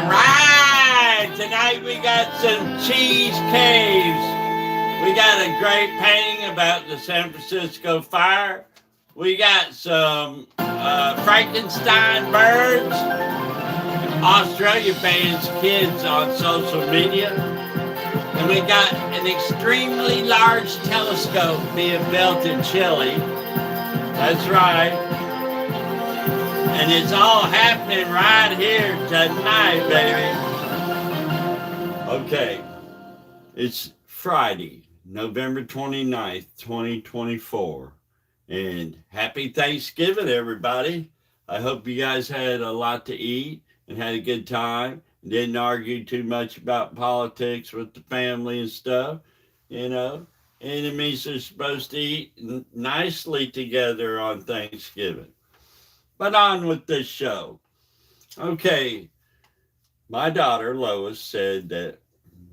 right, tonight we got some cheese caves. We got a great painting about the San Francisco fire. We got some Frankenstein birds. Australia bans kids on social media. And we got an extremely large telescope being built in Chile. That's right. And it's all happening right here tonight, baby. Okay. It's Friday, November 29th, 2024. And happy Thanksgiving, everybody. I hope you guys had a lot to eat and had a good time. Didn't argue too much about politics with the family and stuff. You know, enemies are supposed to eat nicely together on Thanksgiving. But on with this show. Okay, my daughter Lois said that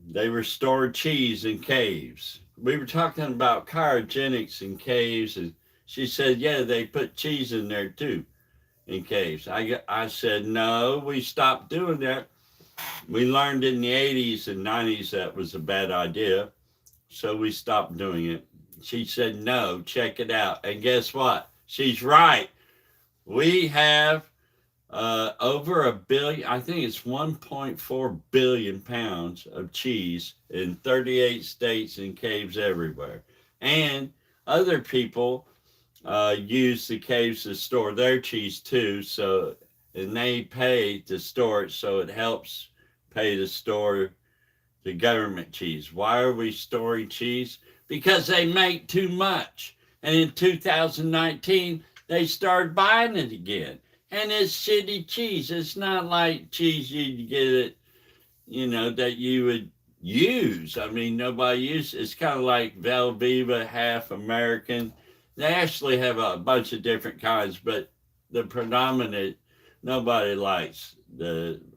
they restored cheese in caves. We were talking about cryogenics in caves, and she said, yeah, they put cheese in there too, in caves. I said, no, we stopped doing that. We learned in the 80s and 90s that was a bad idea, so we stopped doing it. She said, no, check it out. And guess what? She's right. We have over a billion, I think it's 1.4 billion pounds of cheese in 38 states and caves everywhere. And other people use the caves to store their cheese too, and they pay to store it, so it helps pay to store the government cheese. Why are we storing cheese? Because they make too much. And in 2019, they started buying it again. And it's shitty cheese. It's not like cheese you'd get it, that you would use. I mean, nobody uses it. It's kind of like Velveeta, half American. They actually have a bunch of different kinds, but the predominant, nobody likes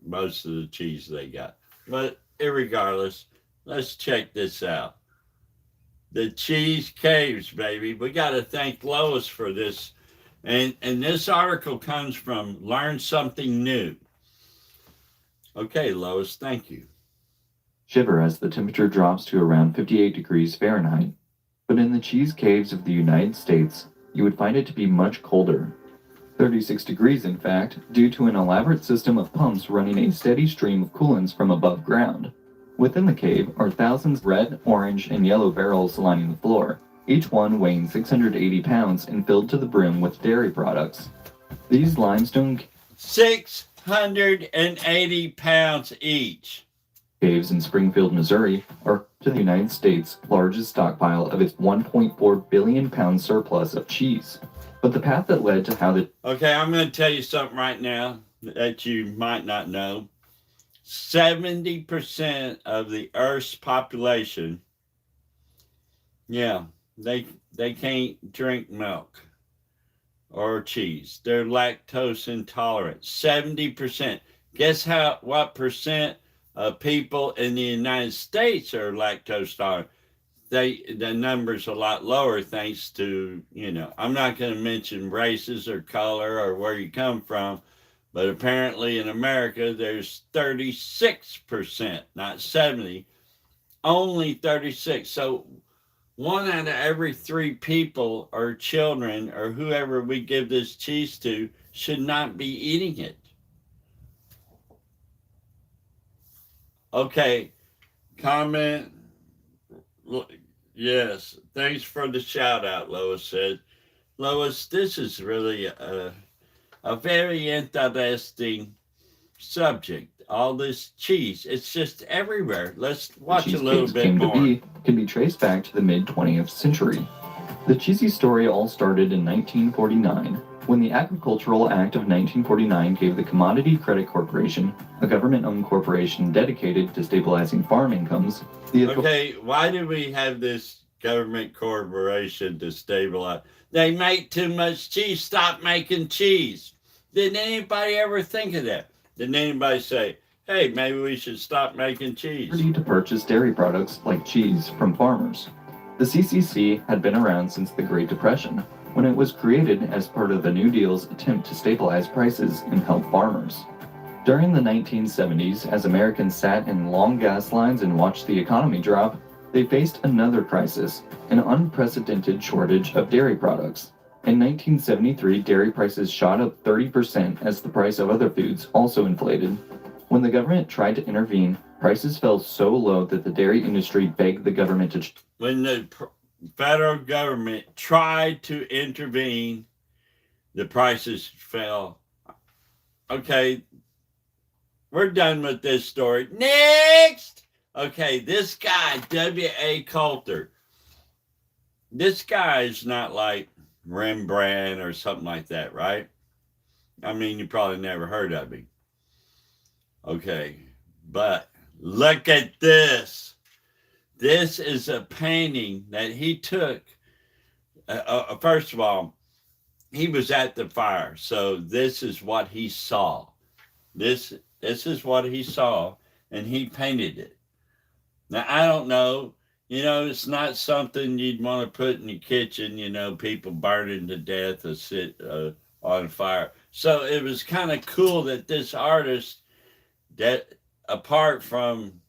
most of the cheese they got. But irregardless, let's check this out. The cheese caves, baby. We got to thank Lois for this. And this article comes from Learn Something New. Okay, Lois, thank you. Shiver as the temperature drops to around 58 degrees Fahrenheit. But in the cheese caves of the United States, you would find it to be much colder. 36 degrees, in fact, due to an elaborate system of pumps running a steady stream of coolants from above ground. Within the cave are thousands of red, orange, and yellow barrels lining the floor, each one weighing 680 pounds and filled to the brim with dairy products. These limestone 680 pounds each. Caves in Springfield, Missouri are to the United States' largest stockpile of its 1.4 billion pound surplus of cheese. But the path that led to how the... Okay, I'm going to tell you something right now that you might not know. 70% of the Earth's population, they can't drink milk or cheese. They're lactose intolerant. 70%. Guess what percent of people in the United States are lactose tolerant? The number's a lot lower thanks to, I'm not going to mention races or color or where you come from, but apparently in America there's 36%, not 70, only 36. So 1 out of every 3 people or children or whoever we give this cheese to should not be eating it. Okay, comment. Yes, thanks for the shout out, Lois said. Lois, this is really a very interesting subject. All this cheese, it's just everywhere. Let's watch a little bit more. Can be traced back to the mid-20th century. The cheesy story all started in 1949, when the Agricultural Act of 1949 gave the Commodity Credit Corporation, a government-owned corporation dedicated to stabilizing farm incomes, Okay, why do we have this government corporation to stabilize? They make too much cheese. Stop making cheese. Did anybody ever think of that? Did anybody say, hey, maybe we should stop making cheese? To purchase dairy products like cheese from farmers. The CCC had been around since the Great Depression, when it was created as part of the New Deal's attempt to stabilize prices and help farmers. During the 1970s, as Americans sat in long gas lines and watched the economy drop, they faced another crisis, an unprecedented shortage of dairy products. In 1973, dairy prices shot up 30% as the price of other foods also inflated. When the government tried to intervene, prices fell so low that the dairy industry begged the government to... When the federal government tried to intervene, the prices fell. Okay, we're done with this story. Next! Okay, this guy, W.A. Coulter. This guy is not like Rembrandt or something like that, right? I mean, you probably never heard of him. Okay, but look at this. This is a painting that he took. First of all, he was at the fire, so this is what he saw. This is what he saw, and he painted it. Now, I don't know. You know, it's not something you'd want to put in your kitchen, you know, people burning to death or sit on fire. So it was kind of cool that this artist, that apart from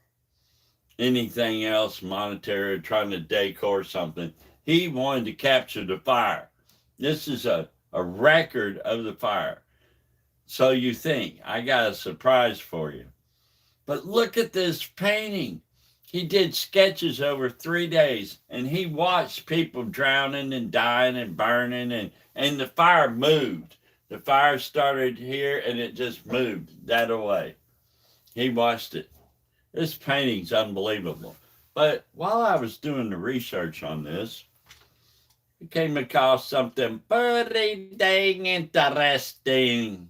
anything else monetary, trying to decor something, he wanted to capture the fire. This is a record of the fire. So you think, I got a surprise for you. But look at this painting. He did sketches over 3 days, and he watched people drowning and dying and burning, and the fire moved. The fire started here, and it just moved that away. He watched it. This painting's unbelievable. But while I was doing the research on this, I came across something pretty dang interesting.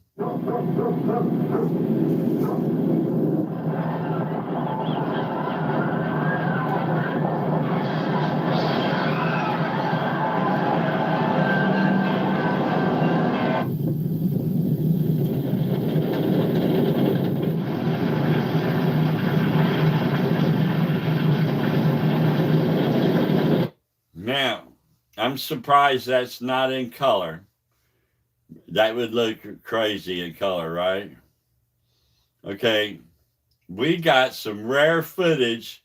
Now, I'm surprised that's not in color. That would look crazy in color, right? Okay, we got some rare footage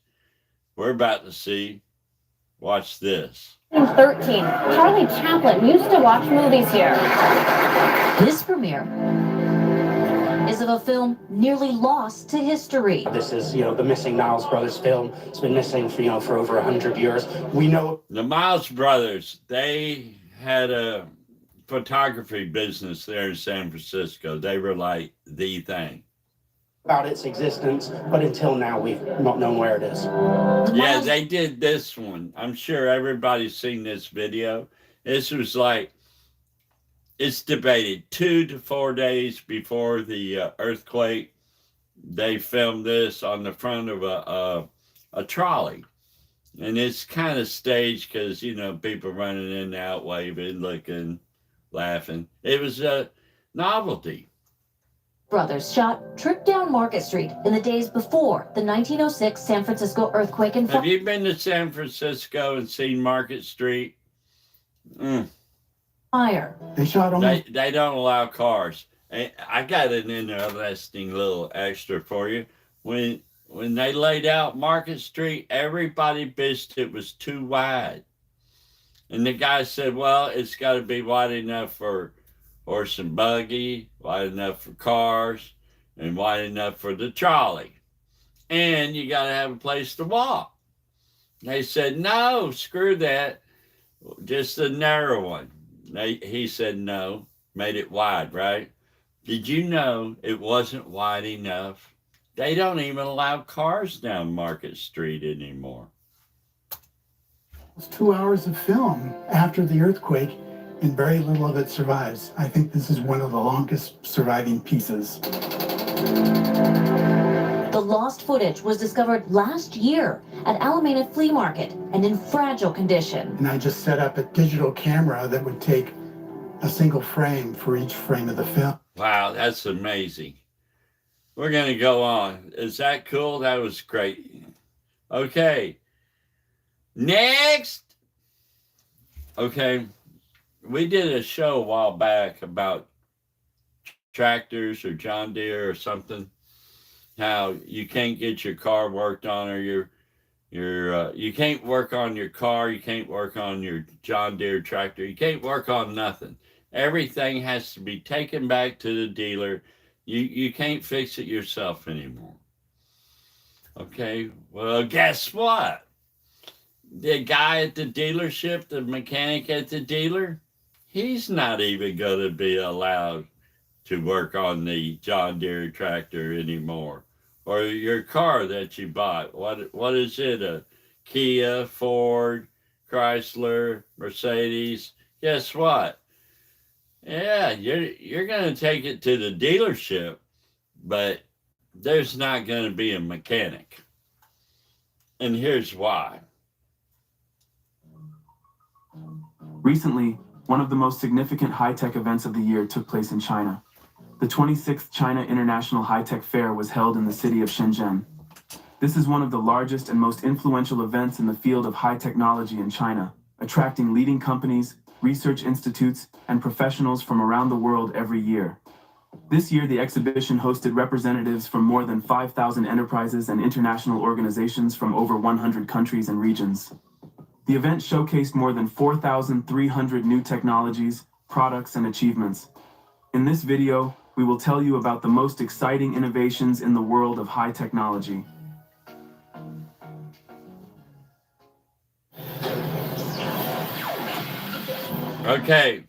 we're about to see. Watch this. 13. Charlie Chaplin used to watch movies here. This premiere is of a film nearly lost to history. This is, the missing Niles Brothers film. It's been missing for over 100 years. We know the Miles brothers, they had a photography business there in San Francisco. They were like the thing. About its existence, but until now we've not known where it is. Yeah, they did this one. I'm sure everybody's seen this video. This was like, it's debated 2 to 4 days before the earthquake. They filmed this on the front of a trolley. And it's kind of staged because, people running in and out, waving, looking, laughing. It was a novelty. Brothers shot trip down Market Street in the days before the 1906 San Francisco earthquake and Have you been to San Francisco and seen Market Street? fire. They shot on They don't allow cars. I got an interesting little extra for you. When they laid out Market Street, everybody bitched it was too wide. And the guy said, well, it's got to be wide enough for horse and buggy, wide enough for cars, and wide enough for the trolley. And you got to have a place to walk. They said, no, screw that. Just a narrow one. He said no, made it wide, right? Did you know it wasn't wide enough? They don't even allow cars down Market Street anymore. It's 2 hours of film after the earthquake, and very little of it survives. I think this is one of the longest surviving pieces. The lost footage was discovered last year at Alameda Flea Market and in fragile condition. And I just set up a digital camera that would take a single frame for each frame of the film. Wow, that's amazing. We're going to go on. Is that cool? That was great. Okay. Next. Okay. We did a show a while back about tractors or John Deere or something, how you can't get your car worked on, or you can't work on your car, you can't work on your John Deere tractor, you can't work on nothing. Everything has to be taken back to the dealer. You can't fix it yourself anymore. Okay, well, guess what? The guy at the dealership, the mechanic at the dealer, he's not even going to be allowed to work on the John Deere tractor anymore. Or your car that you bought. What is it? A Kia, Ford, Chrysler, Mercedes? Guess what? Yeah, you're going to take it to the dealership, but there's not going to be a mechanic. And here's why. Recently, one of the most significant high-tech events of the year took place in China. The 26th China International High-Tech Fair was held in the city of Shenzhen. This is one of the largest and most influential events in the field of high technology in China, attracting leading companies, research institutes, and professionals from around the world every year. This year, the exhibition hosted representatives from more than 5,000 enterprises and international organizations from over 100 countries and regions. The event showcased more than 4,300 new technologies, products, and achievements. In this video, we will tell you about the most exciting innovations in the world of high technology. Okay,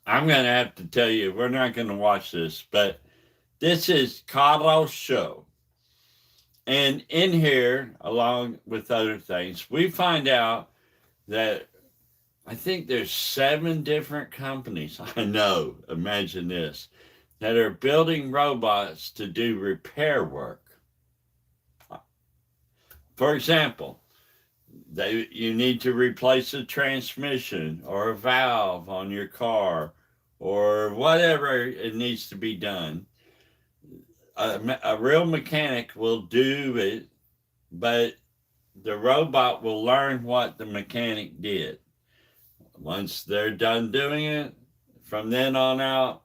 I'm going to have to tell you, we're not going to watch this, but this is Carlos' show. And in here, along with other things, we find out that I think there's 7 different companies, I know, imagine this, that are building robots to do repair work. For example, you need to replace a transmission or a valve on your car or whatever it needs to be done. A real mechanic will do it, but the robot will learn what the mechanic did. Once they're done doing it, from then on out,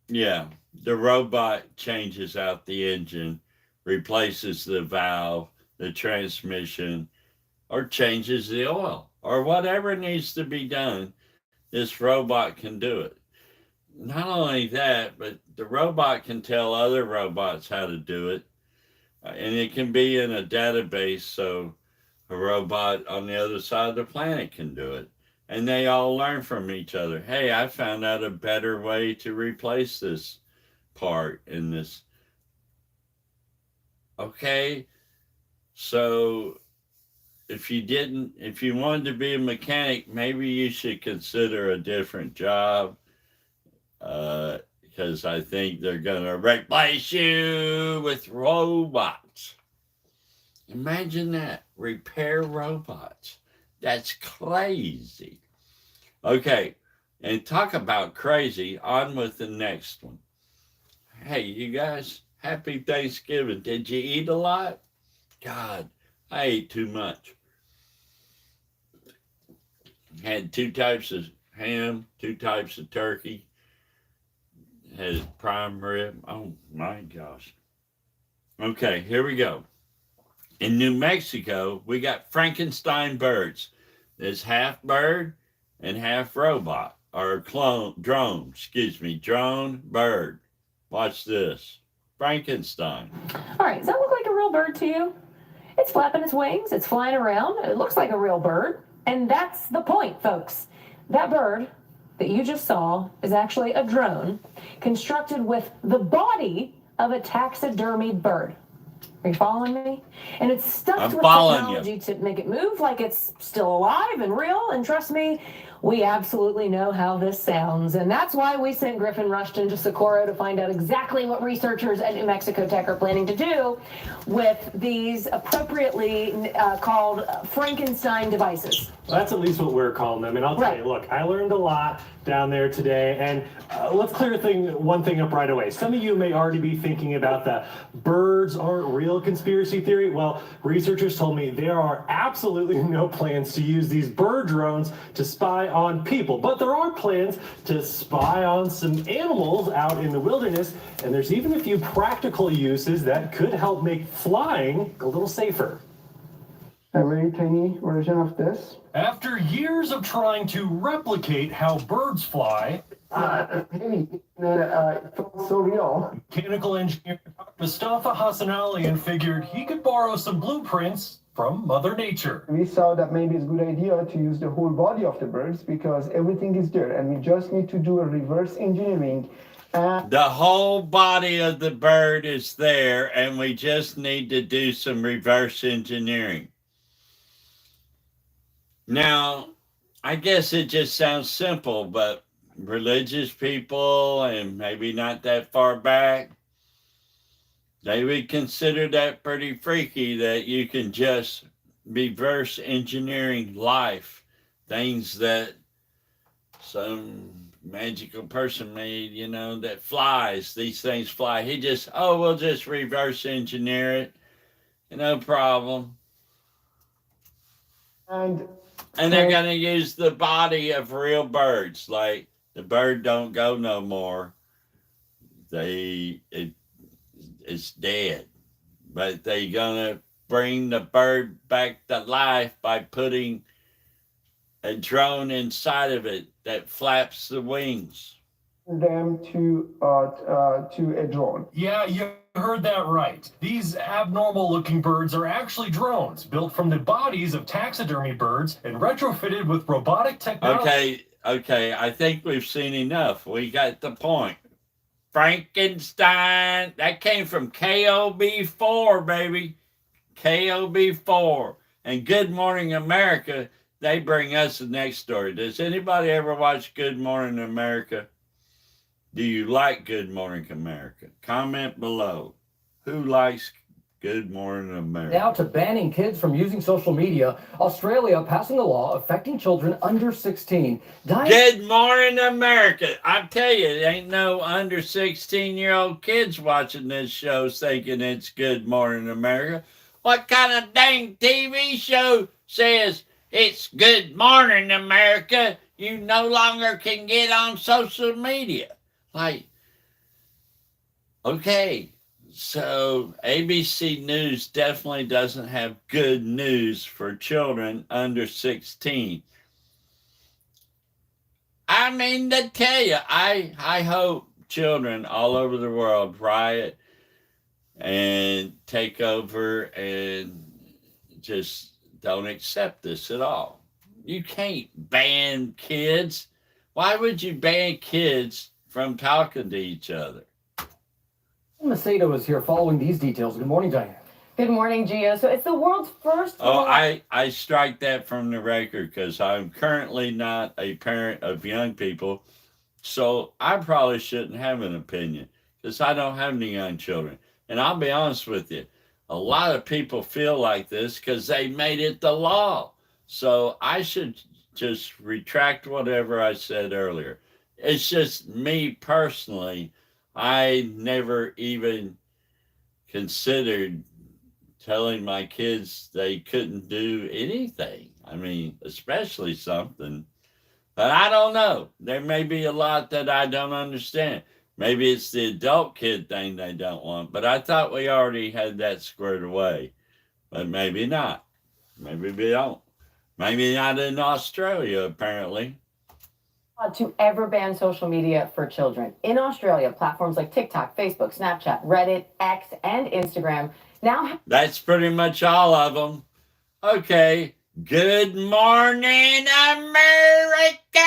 the robot changes out the engine, replaces the valve, the transmission, or changes the oil, or whatever needs to be done. This robot can do it. Not only that, but the robot can tell other robots how to do it, and it can be in a database, so a robot on the other side of the planet can do it. And they all learn from each other. Hey, I found out a better way to replace this part in this. Okay, so if you wanted to be a mechanic, maybe you should consider a different job, because I think they're going to replace you with robots. Imagine that, repair robots. That's crazy. Okay, and talk about crazy, on with the next one. Hey, you guys, happy Thanksgiving. Did you eat a lot? God, I ate too much. Had 2 types of ham, 2 types of turkey. Had prime rib. Oh my gosh. Okay, here we go. In New Mexico, we got Frankenstein birds. There's half bird and half robot, or drone bird. Watch this. Frankenstein. All right, does that look like a real bird to you? It's flapping its wings, it's flying around, it looks like a real bird. And that's the point, folks. That bird that you just saw is actually a drone constructed with the body of a taxidermied bird. Are you following me? And it's stuffed with technology to make it move like it's still alive and real. And trust me, we absolutely know how this sounds. And that's why we sent Griffin Rushton to Socorro to find out exactly what researchers at New Mexico Tech are planning to do with these appropriately called Frankenstein devices. Well, that's at least what we're calling them. And I'll tell you, look, I learned a lot down there today. And let's clear one thing up right away. Some of you may already be thinking about the birds aren't real conspiracy theory. Well, researchers told me there are absolutely no plans to use these bird drones to spy on people, but there are plans to spy on some animals out in the wilderness, and there's even a few practical uses that could help make flying a little safer. A very tiny version of this. After years of trying to replicate how birds fly, It felt so real. mechanical engineer Mustafa Hassan Ali figured he could borrow some blueprints from Mother Nature. We saw that maybe it's a good idea to use the whole body of the birds because everything is there and we just need to do a reverse engineering. The whole body of the bird is there, and we just need to do some reverse engineering. Now, I guess it just sounds simple, but religious people, and maybe not that far back, they would consider that pretty freaky, that you can just reverse engineering life, things that some magical person made, that flies. These things fly. We'll just reverse engineer it. No problem. And they're going to use the body of real birds. Like, the bird don't go no more. It's dead. But they're going to bring the bird back to life by putting a drone inside of it that flaps the wings. Them to a drone. Yeah, you heard that right. These abnormal looking birds are actually drones built from the bodies of taxidermy birds and retrofitted with robotic technology. Okay, I think we've seen enough. We got the point. Frankenstein, that came from KOB4, baby. KOB4. And Good Morning America, they bring us the next story. Does anybody ever watch Good Morning America? Do you like Good Morning America? Comment below. Who likes Good Morning America? Now to banning kids from using social media. Australia passing a law affecting children under 16. Good Morning America. I tell you, there ain't no under 16-year-old kids watching this show thinking it's Good Morning America. What kind of dang TV show says it's Good Morning America? You no longer can get on social media. Like, okay, so ABC News definitely doesn't have good news for children under 16. I mean, to tell you, I hope children all over the world riot and take over and just don't accept this at all. You can't ban kids. Why would you ban kids from talking to each other? Macedo is here following these details. Good morning, Diane. Good morning, Gio. So it's the world's first. I strike that from the record because I'm currently not a parent of young people. So I probably shouldn't have an opinion because I don't have any young children. And I'll be honest with you, a lot of people feel like this because they made it the law. So I should just retract whatever I said earlier. It's just me personally. I never even considered telling my kids they couldn't do anything. I mean, especially something. But I don't know. There may be a lot that I don't understand. Maybe it's the adult kid thing they don't want. But I thought we already had that squared away. But maybe not. Maybe we don't. Maybe not in Australia, apparently. To ever ban social media for children. In Australia, platforms like TikTok, Facebook, Snapchat, Reddit, X, and Instagram now. That's pretty much all of them. Okay. Good morning, America!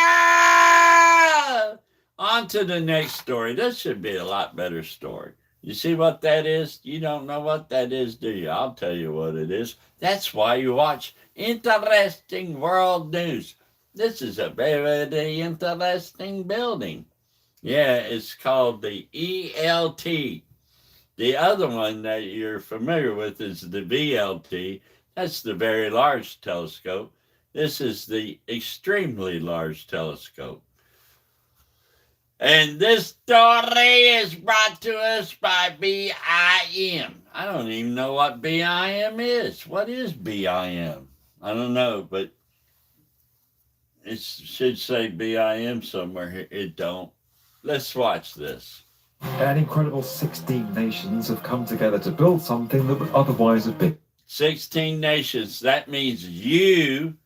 On to the next story. This should be a lot better story. You see what that is? You don't know what that is, do you? I'll tell you what it is. That's why you watch Interesting World News. This is a very interesting building. Yeah, it's called the ELT. The other one that you're familiar with is the VLT. That's the Very Large Telescope. This is the Extremely Large Telescope. And this story is brought to us by BIM. I don't even know what BIM is. What is BIM? I don't know, but It should say BIM somewhere here. It don't. Let's watch this. An incredible 16 nations have come together to build something that would otherwise have been 16 nations. That means you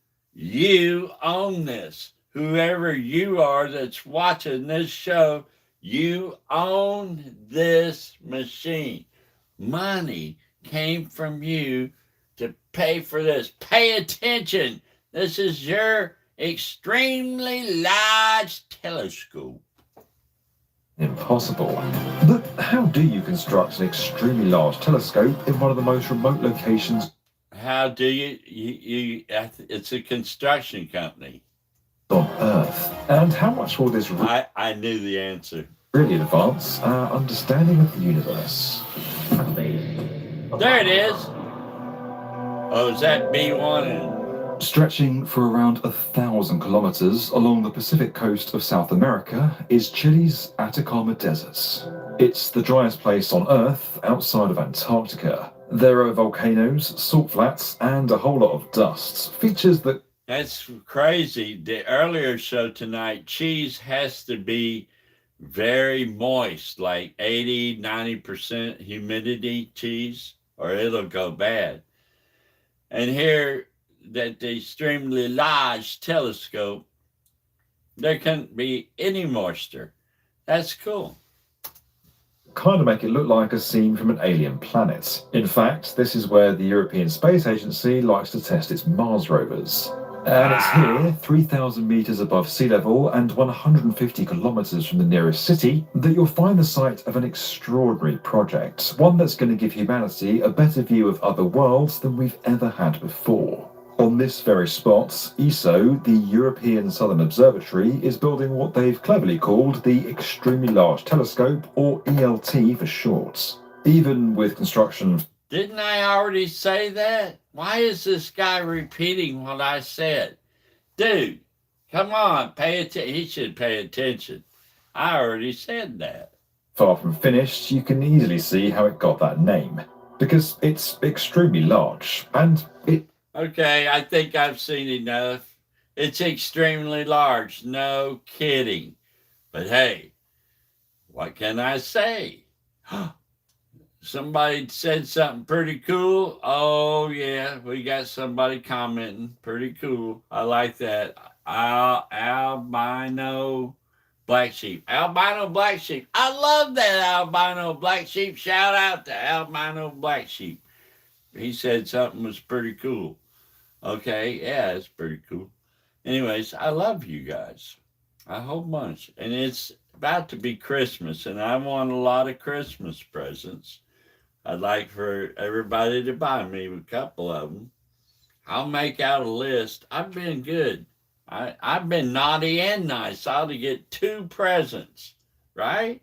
own this. Whoever you are that's watching this show, you own this machine. Money came from you to pay for this. Pay attention. This is your extremely large telescope. impossible. But how do you construct an extremely large telescope in one of the most remote locations How do you it's a construction company. on Earth? And how much will this I knew the answer. really advance our understanding of the universe? There it is. Oh, is that B1? Stretching for around 1,000 kilometers along the Pacific coast of South America is Chile's Atacama Desert. It's the driest place on Earth outside of Antarctica. There are volcanoes, salt flats, and a whole lot of dust. Features that That's crazy. The earlier show tonight, cheese has to be very moist, like 80, 90% humidity cheese, or it'll go bad. And here, that the extremely large telescope, there can't be any moisture. That's cool. kind of make it look like a scene from an alien planet. In fact, this is where the European Space Agency likes to test its Mars rovers. And it's here, 3,000 meters above sea level and 150 kilometers from the nearest city, that you'll find the site of an extraordinary project, one that's going to give humanity a better view of other worlds than we've ever had before. On this very spot, ESO, the European Southern Observatory, is building what they've cleverly called the Extremely Large Telescope, or ELT for short. Even with construction... Didn't I already say that? Why is this guy repeating what I said? Dude, come on, pay attention. He should pay attention. I already said that. Far from finished, you can easily see how it got that name. Because it's extremely large, and it... Okay, I think I've seen enough. It's extremely large, no kidding. But hey, what can I say? Somebody said something pretty cool. Oh, yeah, we got somebody commenting. Pretty cool. I like that. Albino black sheep. Albino black sheep. I love that albino black sheep. Shout out to albino black sheep. He said something was pretty cool. Okay, yeah, it's pretty cool. Anyways, I love you guys a whole bunch. And it's about to be Christmas, and I want a lot of Christmas presents. I'd like for everybody to buy me a couple of them. I'll make out a list. I've been good. I've been naughty and nice. I ought to get 2 presents, right?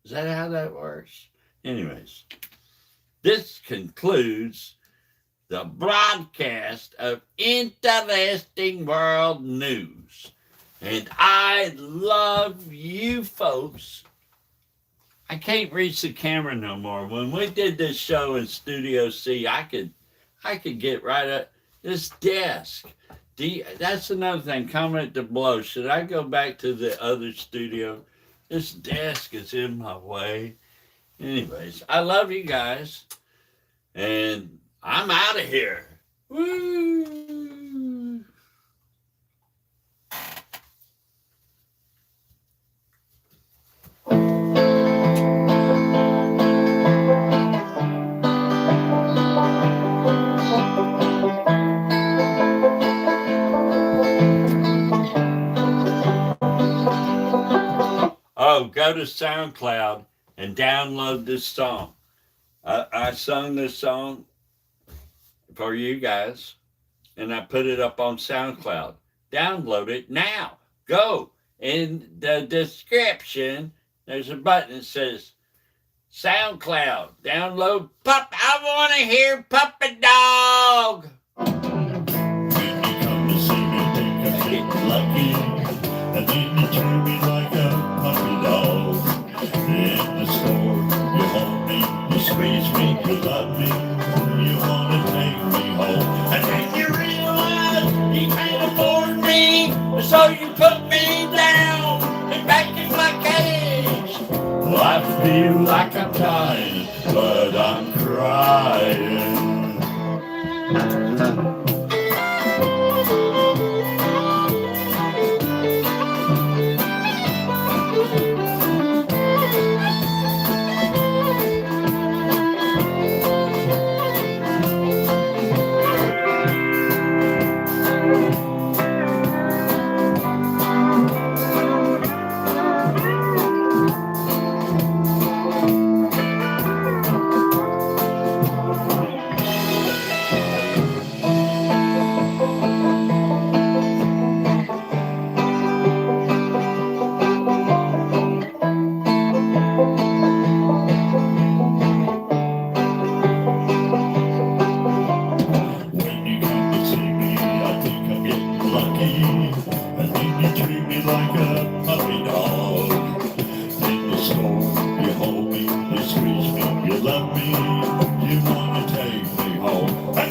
Is that how that works? Anyways, this concludes the broadcast of interesting world news. And I love you folks. I can't reach the camera no more. When we did this show in Studio C, I could get right up this desk. That's another thing. Comment below. Should I go back to the other studio? This desk is in my way. Anyways, I love you guys. And I'm out of here. Woo! Oh, go to SoundCloud and download this song. I sung this song for you guys, and I put it up on SoundCloud. Download it now. Go. In the description, there's a button that says SoundCloud. Download I want to hear Puppy Dog. When you come to see me, think I get lucky, and then you treat me like a puppy dog. In the store, you hold me, you squeeze me, you love me, you want to take me home. And then you realize you can't afford me, crying. When you come to see me, I think I'm getting lucky. And then you treat me like a puppy dog. In the store, you hold me, you squeeze me, you love me, you want to take me home.